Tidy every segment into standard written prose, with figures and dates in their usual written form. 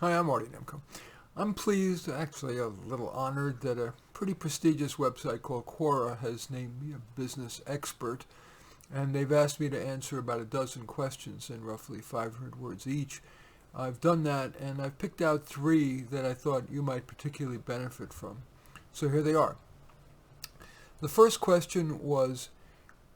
Hi, I'm Marty Nemko. I'm pleased, actually a little honored, that a pretty prestigious website called Quora has named me a business expert, and they've asked me to answer about a dozen questions in roughly 500 words each. I've done that, and I've picked out three that I thought you might particularly benefit from. So here they are. The first question was,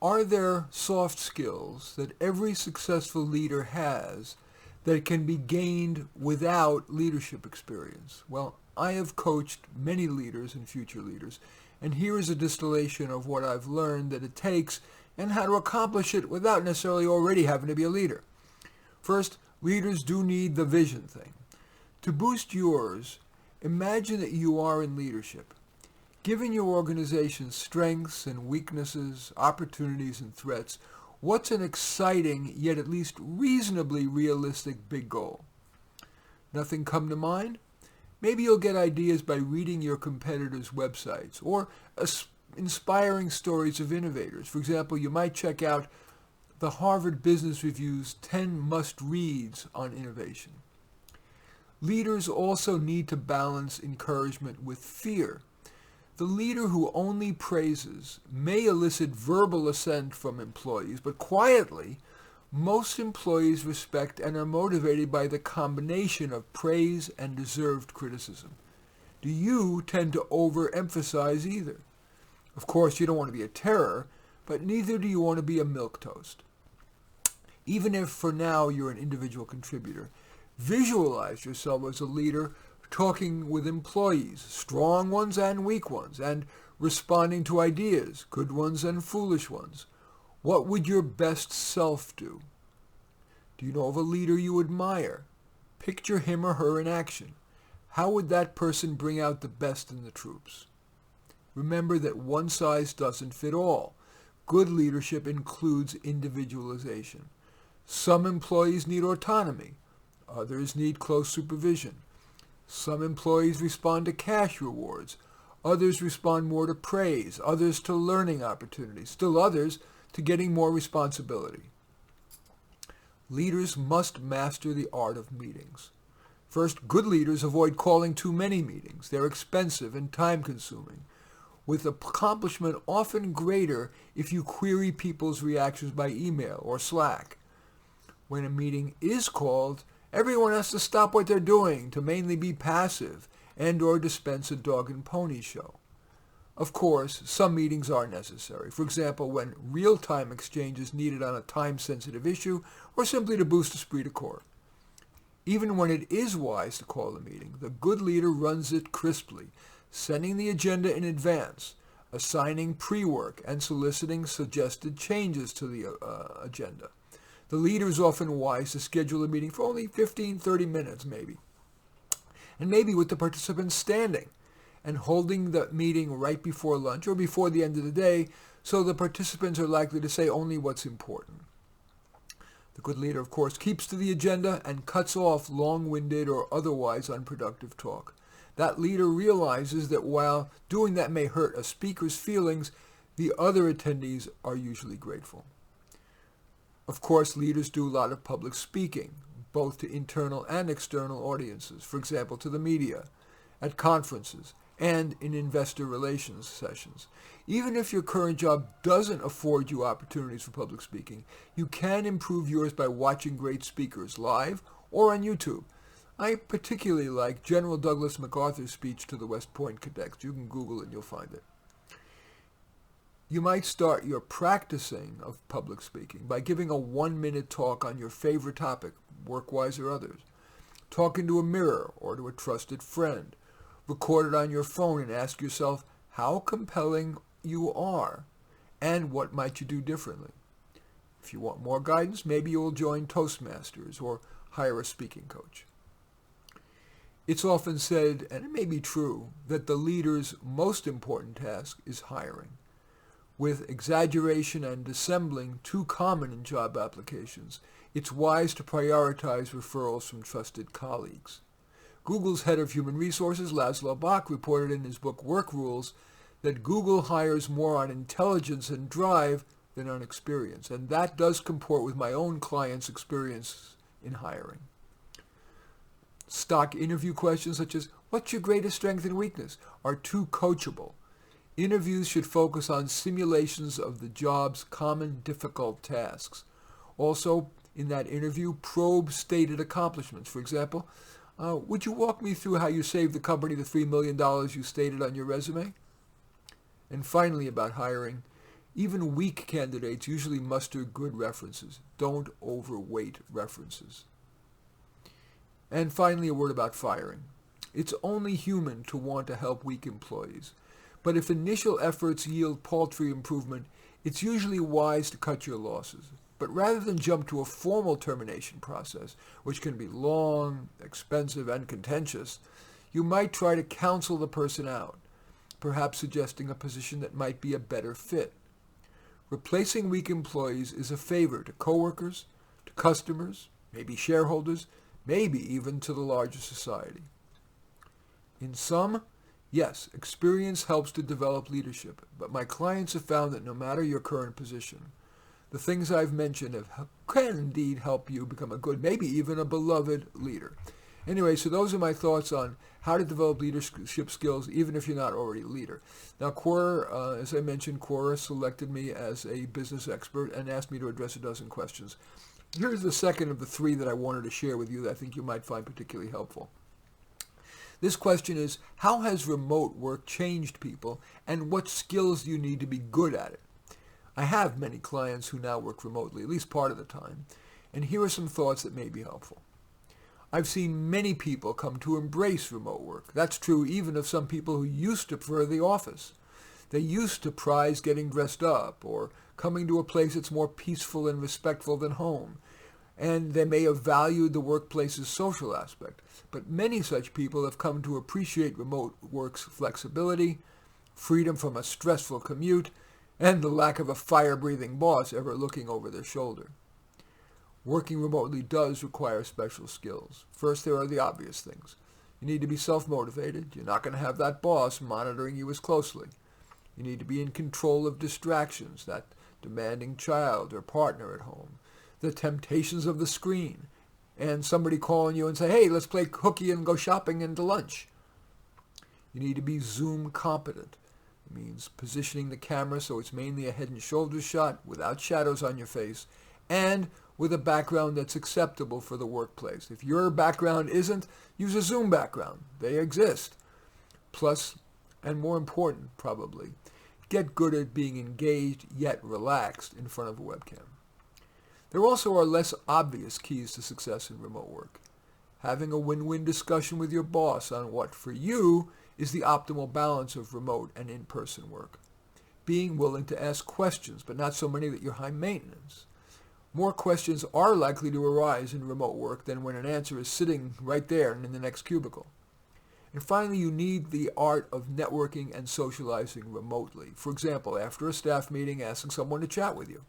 are there soft skills that every successful leader has that can be gained without leadership experience? Well, I have coached many leaders and future leaders, and here is a distillation of what I've learned that it takes and how to accomplish it without necessarily already having to be a leader. First, leaders do need the vision thing. To boost yours, imagine that you are in leadership. Given your organization's strengths and weaknesses, opportunities and threats, what's an exciting yet at least reasonably realistic big goal? Nothing come to mind? Maybe you'll get ideas by reading your competitors' websites or inspiring stories of innovators. For example, you might check out the Harvard Business Review's 10 must-reads on innovation. Leaders also need to balance encouragement with fear. The leader who only praises may elicit verbal assent from employees, but quietly, most employees respect and are motivated by the combination of praise and deserved criticism. Do you tend to overemphasize either? Of course, you don't want to be a terror, but neither do you want to be a milquetoast. Even if for now you're an individual contributor, visualize yourself as a leader talking with employees, strong ones and weak ones, and responding to ideas, good ones and foolish ones. What would your best self do? Do you know of a leader you admire? Picture him or her in action. How would that person bring out the best in the troops? Remember that one size doesn't fit all. Good leadership includes individualization. Some employees need autonomy. Others need close supervision. Some employees respond to cash rewards. Others respond more to praise. Others to learning opportunities. Still others to getting more responsibility. Leaders must master the art of meetings. First, good leaders avoid calling too many meetings. They're expensive and time-consuming, with accomplishment often greater if you query people's reactions by email or Slack. When a meeting is called, everyone has to stop what they're doing to mainly be passive and or dispense a dog and pony show. Of course, some meetings are necessary. For example, when real-time exchange is needed on a time-sensitive issue or simply to boost esprit de corps. Even when it is wise to call a meeting, the good leader runs it crisply, sending the agenda in advance, assigning pre-work, and soliciting suggested changes to the agenda. The leader is often wise to schedule a meeting for only 15-30 minutes maybe, and maybe with the participants standing, and holding the meeting right before lunch or before the end of the day so the participants are likely to say only what's important. The good leader, of course, keeps to the agenda and cuts off long-winded or otherwise unproductive talk. That leader realizes that while doing that may hurt a speaker's feelings, the other attendees are usually grateful. Of course, leaders do a lot of public speaking, both to internal and external audiences, for example, to the media, at conferences, and in investor relations sessions. Even if your current job doesn't afford you opportunities for public speaking, you can improve yours by watching great speakers live or on YouTube. I particularly like General Douglas MacArthur's speech to the West Point cadets. You can Google it and you'll find it. You might start your practicing of public speaking by giving a 1-minute talk on your favorite topic, work-wise or others. Talk into a mirror or to a trusted friend. Record it on your phone and ask yourself how compelling you are and what might you do differently. If you want more guidance, maybe you will join Toastmasters or hire a speaking coach. It's often said, and it may be true, that the leader's most important task is hiring. With exaggeration and dissembling too common in job applications, it's wise to prioritize referrals from trusted colleagues. Google's head of human resources, Laszlo Bock, reported in his book Work Rules that Google hires more on intelligence and drive than on experience, and that does comport with my own clients' experience in hiring. Stock interview questions such as, what's your greatest strength and weakness, are too coachable. Interviews should focus on simulations of the job's common difficult tasks. Also, in that interview, probe stated accomplishments. For example, would you walk me through how you saved the company the $3 million you stated on your resume? And finally, about hiring, even weak candidates usually muster good references. Don't overweight references. And finally, a word about firing. It's only human to want to help weak employees. But if initial efforts yield paltry improvement, it's usually wise to cut your losses. But rather than jump to a formal termination process, which can be long, expensive, and contentious, you might try to counsel the person out, perhaps suggesting a position that might be a better fit. Replacing weak employees is a favor to coworkers, to customers, maybe shareholders, maybe even to the larger society. In sum, yes, experience helps to develop leadership, but my clients have found that no matter your current position, the things I've mentioned can indeed help you become a good, maybe even a beloved leader. Anyway, so those are my thoughts on how to develop leadership skills, even if you're not already a leader. Now, Quora, as I mentioned, Quora selected me as a business expert and asked me to address a dozen questions. Here's the second of the three that I wanted to share with you that I think you might find particularly helpful. This question is, how has remote work changed people, and what skills do you need to be good at it? I have many clients who now work remotely, at least part of the time, and here are some thoughts that may be helpful. I've seen many people come to embrace remote work. That's true even of some people who used to prefer the office. They used to prize getting dressed up or coming to a place that's more peaceful and respectful than home, and they may have valued the workplace's social aspect. But many such people have come to appreciate remote work's flexibility, freedom from a stressful commute, and the lack of a fire-breathing boss ever looking over their shoulder. Working remotely does require special skills. First, there are the obvious things. You need to be self-motivated. You're not going to have that boss monitoring you as closely. You need to be in control of distractions, that demanding child or partner at home, the temptations of the screen, and somebody calling you and say, hey, let's play hooky and go shopping and to lunch. You need to be Zoom competent. It means positioning the camera so it's mainly a head and shoulders shot without shadows on your face and with a background that's acceptable for the workplace. If your background isn't, use a Zoom background. They exist. Plus, and more important probably, get good at being engaged yet relaxed in front of a webcam. There also are less obvious keys to success in remote work. Having a win-win discussion with your boss on what, for you, is the optimal balance of remote and in-person work. Being willing to ask questions, but not so many that you're high maintenance. More questions are likely to arise in remote work than when an answer is sitting right there and in the next cubicle. And finally, you need the art of networking and socializing remotely. For example, after a staff meeting, asking someone to chat with you.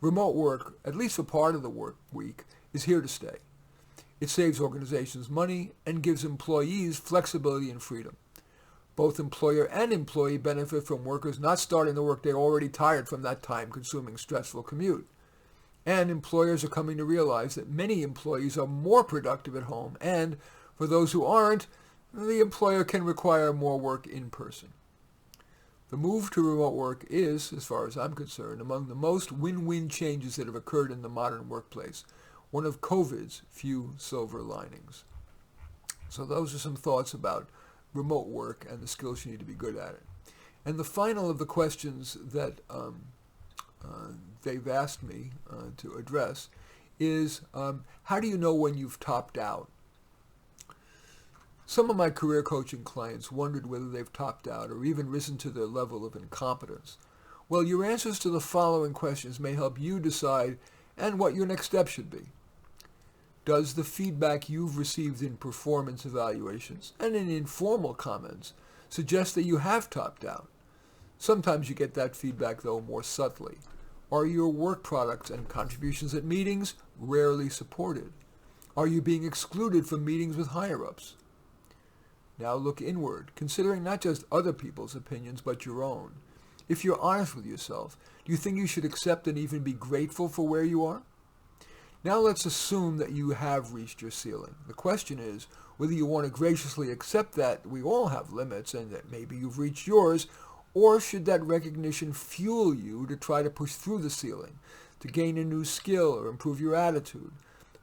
Remote work, at least for part of the work week, is here to stay. It saves organizations money and gives employees flexibility and freedom. Both employer and employee benefit from workers not starting the workday already tired from that time-consuming, stressful commute. And employers are coming to realize that many employees are more productive at home, and for those who aren't, the employer can require more work in person. The move to remote work is, as far as I'm concerned, among the most win-win changes that have occurred in the modern workplace, one of COVID's few silver linings. So those are some thoughts about remote work and the skills you need to be good at it. And the final of the questions that they've asked me to address is, how do you know when you've topped out? Some of my career coaching clients wondered whether they've topped out or even risen to their level of incompetence. Well, your answers to the following questions may help you decide and what your next step should be. Does the feedback you've received in performance evaluations and in informal comments suggest that you have topped out? Sometimes you get that feedback, though, more subtly. Are your work products and contributions at meetings rarely supported? Are you being excluded from meetings with higher-ups? Now look inward, considering not just other people's opinions, but your own. If you're honest with yourself, do you think you should accept and even be grateful for where you are? Now let's assume that you have reached your ceiling. The question is whether you want to graciously accept that we all have limits and that maybe you've reached yours, or should that recognition fuel you to try to push through the ceiling, to gain a new skill or improve your attitude.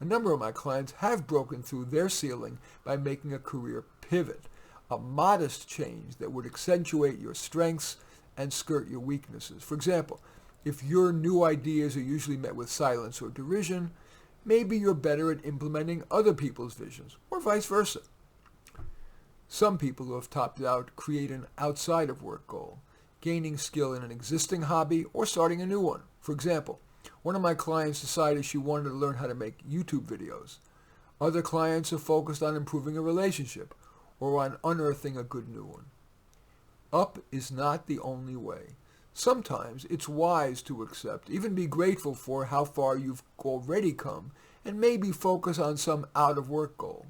A number of my clients have broken through their ceiling by making a career pivot, a modest change that would accentuate your strengths and skirt your weaknesses. For example, if your new ideas are usually met with silence or derision, maybe you're better at implementing other people's visions, or vice versa. Some people who have topped out create an outside-of-work goal, gaining skill in an existing hobby or starting a new one. For example, one of my clients decided she wanted to learn how to make YouTube videos. Other clients are focused on improving a relationship or on unearthing a good new one. Up is not the only way. Sometimes it's wise to accept, even be grateful for how far you've already come, and maybe focus on some out-of-work goal.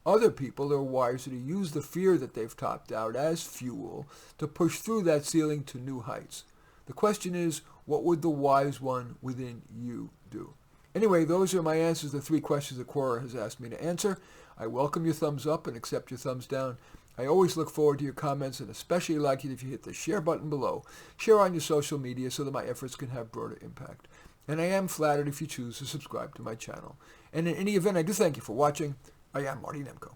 Other people are wiser to use the fear that they've topped out as fuel to push through that ceiling to new heights. The question is, what would the wise one within you do? Anyway, those are my answers to the 3 questions that Quora has asked me to answer. I welcome your thumbs up and accept your thumbs down. I always look forward to your comments, and especially like it if you hit the share button below. Share on your social media so that my efforts can have broader impact. And I am flattered if you choose to subscribe to my channel. And in any event, I do thank you for watching. I am Marty Nemko.